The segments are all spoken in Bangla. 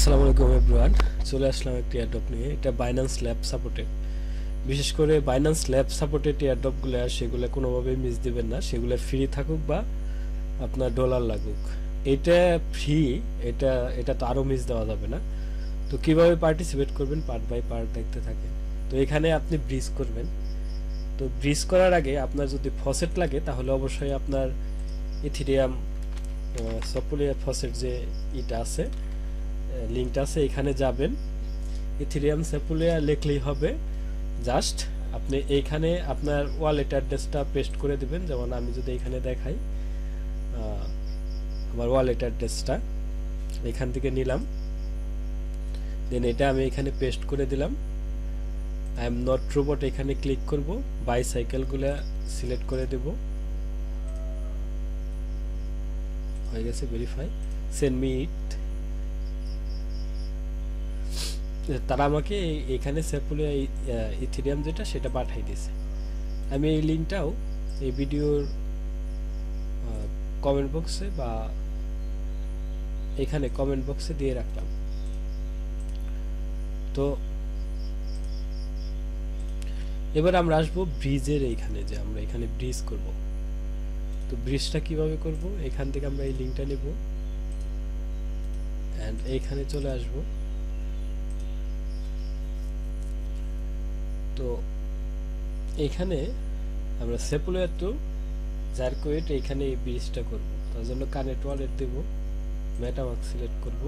আসসালামু আলাইকুম এভরিওয়ান, চলে আসলাম একটি এয়ারড্রপ নিয়ে। এটা বাইন্যান্স ল্যাব সাপোর্টেড। বিশেষ করে বাইন্যান্স ল্যাব সাপোর্টেড এয়ারড্রপগুলো সেগুলো কোনোভাবেই মিস দিবেন না, সেগুলো ফ্রি থাকুক বা আপনার ডলার লাগুক। এটা ফ্রি, এটা এটা তো আরও মিস দেওয়া যাবে না। তো কিভাবে পার্টিসিপেট করবেন পার্ট বাই পার্ট দেখতে থাকেন। তো এখানে আপনি ব্রিজ করবেন। তো ব্রিজ করার আগে আপনার যদি ফসেট লাগে তাহলে অবশ্যই আপনার ইথিরিয়াম সপুলিয়া ফসেট যে ইটা আছে, লিঙ্কটা আছে, এখানে যাবেন। ইথিরিয়াম সেপুলিয়া লিখলেই হবে। জাস্ট আপনি এইখানে আপনার ওয়ালেট অ্যাড্রেসটা পেস্ট করে দিবেন। যেমন আমি যদি এখানে দেখাই, আমার ওয়ালেট অ্যাড্রেসটা এখান থেকে নিলাম, দেন এটা আমি এখানে পেস্ট করে দিলাম। আই এম নট রোবট এখানে ক্লিক করব, বাইসাইকেলগুলো সিলেক্ট করে দেব। হয়ে গেছে ভেরিফাই, সেন্ড মি ইট। তারা আমাকে এখানে সেপুলিয়া ইথিরিয়াম যেটা সেটা পাঠিয়ে দিয়েছে। আমি এই লিঙ্কটাও এই ভিডিওর কমেন্ট বক্সে বা এখানে কমেন্ট বক্সে দিয়ে রাখলাম। তো এবার আমরা আসবো ব্রিজের এইখানে, যে আমরা এখানে ব্রিজ করব। তো ব্রিজটা কিভাবে করব, এখান থেকে আমরা এই লিঙ্কটা নেব এন্ড এইখানে চলে আসব। তো এখানে আমরা সেপুলিয়া টু জারকোয়েট এখানে এই ব্রিজটা করব। তার জন্য কানেক্ট ওয়ালেট দেব, মেটামাস্ক সিলেক্ট করব,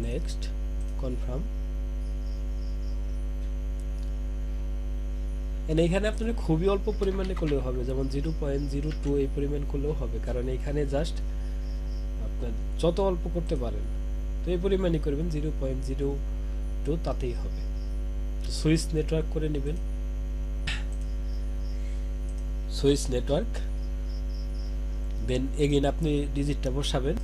নেক্সট কনফার্ম। এখানে আপনার খুবই অল্প পরিমাণে করলেও হবে, যেমন 0.02 এই পরিমাণ করলেও হবে, কারণ এখানে জাস্ট আপনার যত অল্প করতে পারেন তো এই পরিমাণই করবেন, 0.02 তাতেই হবে। সুইচ নেটওয়ার্ক করে নেবেন, সুইচ নেটওয়ার্ক, দেন এগেইন আপনি ডিজিটটা বসাবেন।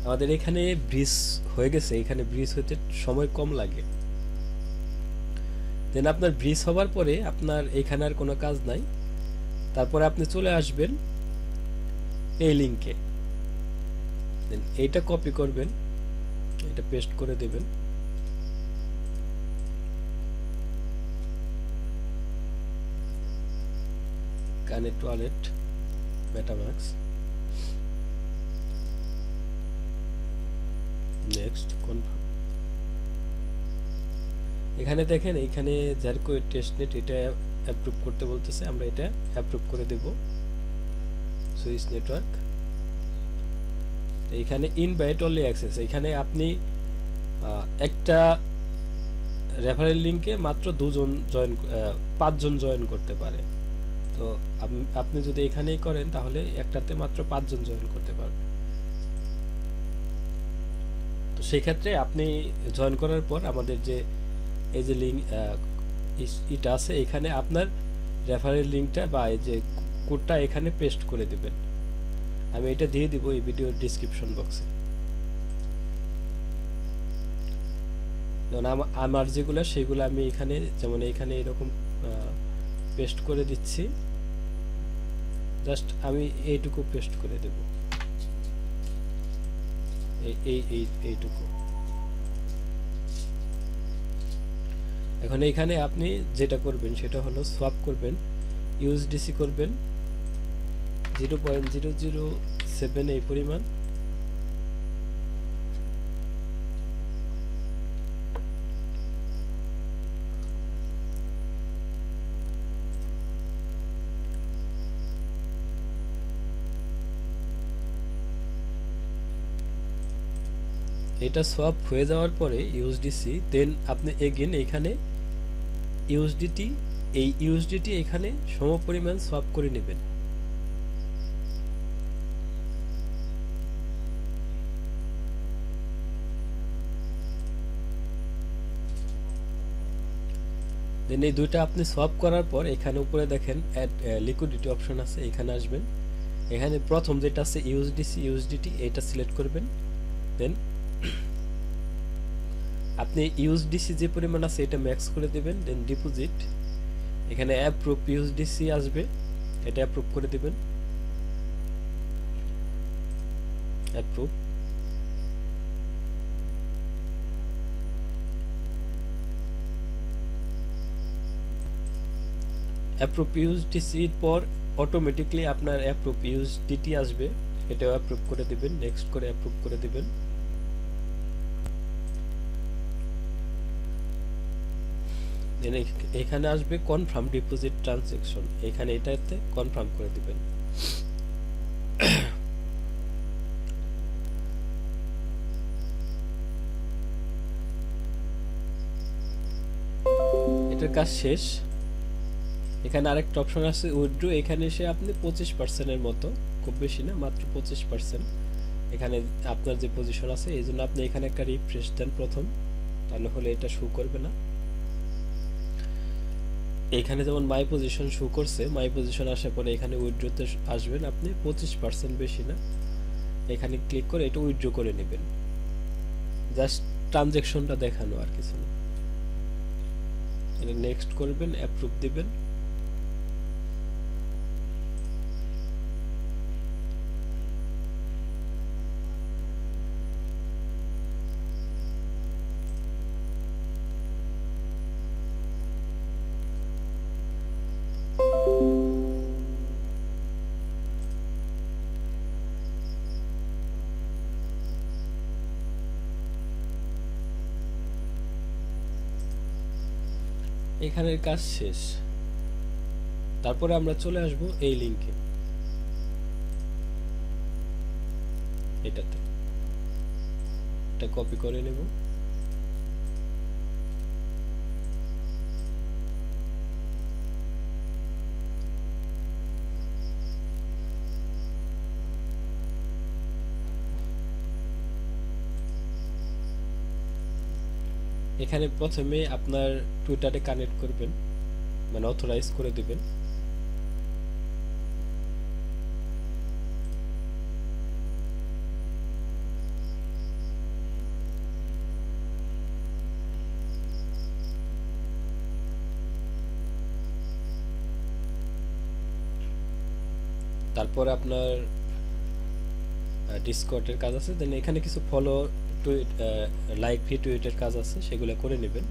আমাদের এখানে ব্রিজ হয়ে গেছে, এখানে ব্রিজ হতে সময় কম লাগে। দেন আপনার ব্রিজ হওয়ার পরে আপনার এখানে আর কোনো কাজ নাই। তারপরে আপনি চলে আসবেন এই লিঙ্কে, দেন এইটা কপি করবেন, এটা পেস্ট করে দেবেন। Connect wallet, MetaMask, next confirm. এখানে দেখেন, এখানে জারকোয়েট টেস্টনেট এটা অ্যাপ্রুভ করতে বলতেছে, আমরা এটা অ্যাপ্রুভ করে দেব। সুইচ নেটওয়ার্ক, এখানে ইনভাইট অনলি অ্যাক্সেস, এখানে আপনি একটা রেফারেল লিঙ্কে মাত্র 5 জন জয়েন করতে পারে। তো আপনি যদি এখানেই করেন তাহলে একটাতে মাত্র 5 জন জয়েন করতে পারবেন। তো সেই ক্ষেত্রে আপনি জয়েন করার পর আমাদের যে এই যে লিঙ্ক এটা আছে, এখানে আপনার রেফারেল লিঙ্কটা বা এই যে কোডটা এখানে পেস্ট করে দিবেন। আমি এটা দিয়ে দিব এই ভিডিওর ডেসক্রিপশন বক্সে। যেমন আমার যেগুলো সেগুলো আমি এখানে, যেমন এখানে এরকম পেস্ট করে দিচ্ছি, জাস্ট আমি এইটুকু পেস্ট করে দেব, এইটুকু। এখন এখানে আপনি যেটা করবেন সেটা হলো সোয়াপ করবেন, ইউএসডিসি করবেন 0.007 এই পরিমাণ। এটা সোয়াপ হয়ে যাওয়ার পরে ইউএসডিসি, দেন আপনি এগেইন এখানে ইউএসডিটি, এই ইউএসডিটি এখানে সমপরিমাণ সোয়াপ করে নেবেন। দেন এই দুইটা আপনি সোয়াপ করার পর এখানে উপরে দেখেন অ্যাড লিকুইডিটি অপশন আছে, এখানে আসবেন। এখানে প্রথম যেটা আছে ইউএসডিসি ইউএসডিটি, এটা সিলেক্ট করবেন। দেন আপনি ইউএসডিসি যে পরিমাণ আছে এটা ম্যাক্স করে দেবেন। দেন ডিপোজিট, এখানে অ্যাপ্রুভ ইউএসডিসি আসবে, এটা অ্যাপ্রুভ করে দেবেন। অ্যাপ্রুভ। অ্যাপ্রুভ ইউএসডিসির পর অটোমেটিকলি আপনার অ্যাপ্রুভ ইউএসডিটি আসবে, এটাও অ্যাপ্রুভ করে দিবেন। নেক্সট করে অ্যাপ্রুভ করে দিবেন। দেন এখানে আসবে কনফার্ম ডিপোজিট ট্রানজ্যাকশন, এখানে এটাতে কনফার্ম করে দিবেন। এটার কাজ শেষ। এখানে আরেকটা অপশন আছে উইথড্র, এখানে এসে আপনি 25%-এর মতো, খুব বেশি না, মাত্র 25% এখানে আপনার যে পজিশন আছে, এই জন্য আপনি এখানে একটা রিফ্রেশ দেন প্রথম, তাহলে হলে এটা শো করবে না। এখানে যেমন মাই পজিশন শো করছে, মাই পজিশন আসার পরে এখানে উইথড্রতে আসবেন আপনি, 25% বেশি না, এখানে ক্লিক করে এটা উইথড্র করে নেবেন। জাস্ট ট্রানজ্যাকশনটা দেখানো, আর কিছু না। এটা নেক্সট করবেন, অ্যাপ্রুভ দিবেন। এখানের কাজ শেষ। তারপরে আমরা চলে আসব এই লিংকে, এটাতে এটা কপি করে নেব। এখানে প্রথমে আপনার টুইটারে কানেক্ট করবেন, মানে অথরাইজ করে দিবেন। তারপরে আপনার ডিসকর্ডের কাজ আছে, দেন এখানে কিছু ফলো, টুইট, লাইক, রিটুইটের কাজ আছে, সেগুলো করে নেবেন।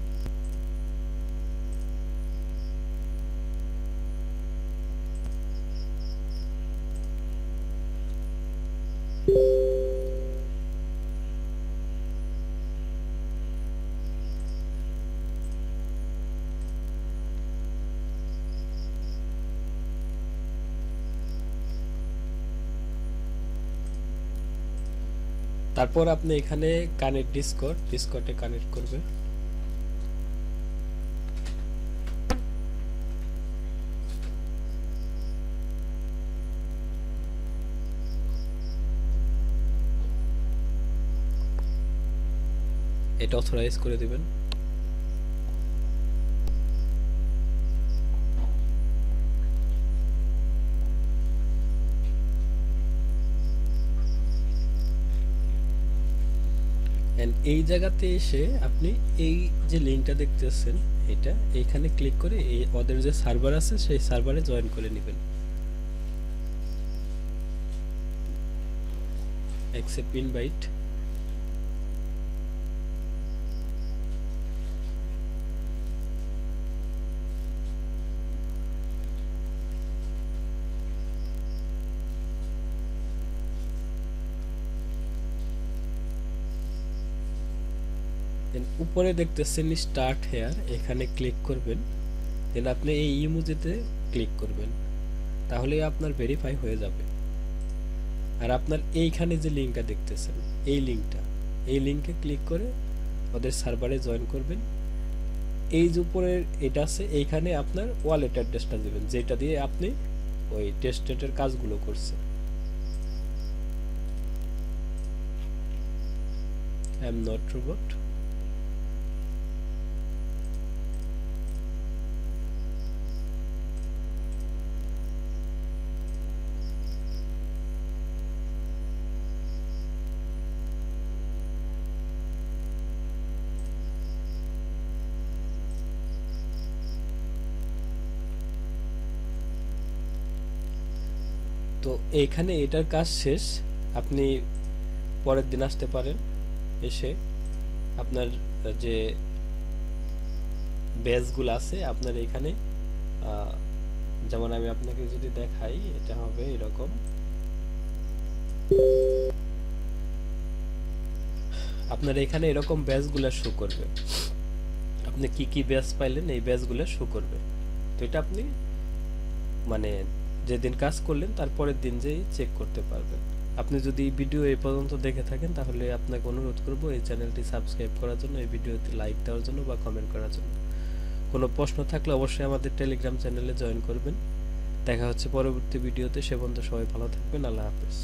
তারপর আপনি এখানে কানেক্ট ডিসকর্ডে কানেক্ট করবেন। এটা অথরাইজ করে দিবেন। এই জায়গাতে এসে আপনি এই যে লিঙ্কটা দেখতেছেন, এটা এইখানে ক্লিক করে এই ওদের যে সার্ভার আছে সেই সার্ভারে জয়েন করে নেবেন। Accept invite. উপরে দেখতেছেন স্টার্ট হেয়ার, এখানে ক্লিক করবেন। দেন আপনি এই ইমোজিতে ক্লিক করবেন, তাহলে আপনার ভেরিফাই হয়ে যাবে। আর আপনার এইখানে যে লিঙ্কটা দেখতেছেন, এই লিঙ্কে ক্লিক করে ওদের সার্ভারে জয়েন করবেন। এই যে উপরের এটা আছে, এইখানে আপনার ওয়ালেট অ্যাড্রেসটা দেবেন, যেটা দিয়ে আপনি ওই টেস্টের কাজগুলো করছেন। I am not robot. তো এইখানে এটার কাজ শেষ। আপনি পরের দিন আসতে পারেন, এসে আপনার যে ব্যাচগুলো আছে আপনার এখানে, যেমন আমি আপনাকে যদি দেখাই, এটা হবে এরকম। আপনার এখানে এরকম ব্যাচগুলো শো করবে, আপনি কি কি ব্যাচ পাইলেন এই ব্যাচগুলো শো করবে। তো এটা আপনি মানে যেদিন কাজ করলেন তারপরের দিন যেই চেক করতে পারবেন। আপনি যদি ভিডিও এই পর্যন্ত দেখে থাকেন তাহলে আপনাকে অনুরোধ করব এই চ্যানেলটি সাবস্ক্রাইব করার জন্য, এই ভিডিওতে লাইক দেওয়ার জন্য বা কমেন্ট করার জন্য। কোনো প্রশ্ন থাকলে অবশ্যই আমাদের টেলিগ্রাম চ্যানেলে জয়েন করবেন। দেখা হচ্ছে পরবর্তী ভিডিওতে। সে পর্যন্ত সবাই ভালো থাকবেন। আল্লাহ হাফেজ।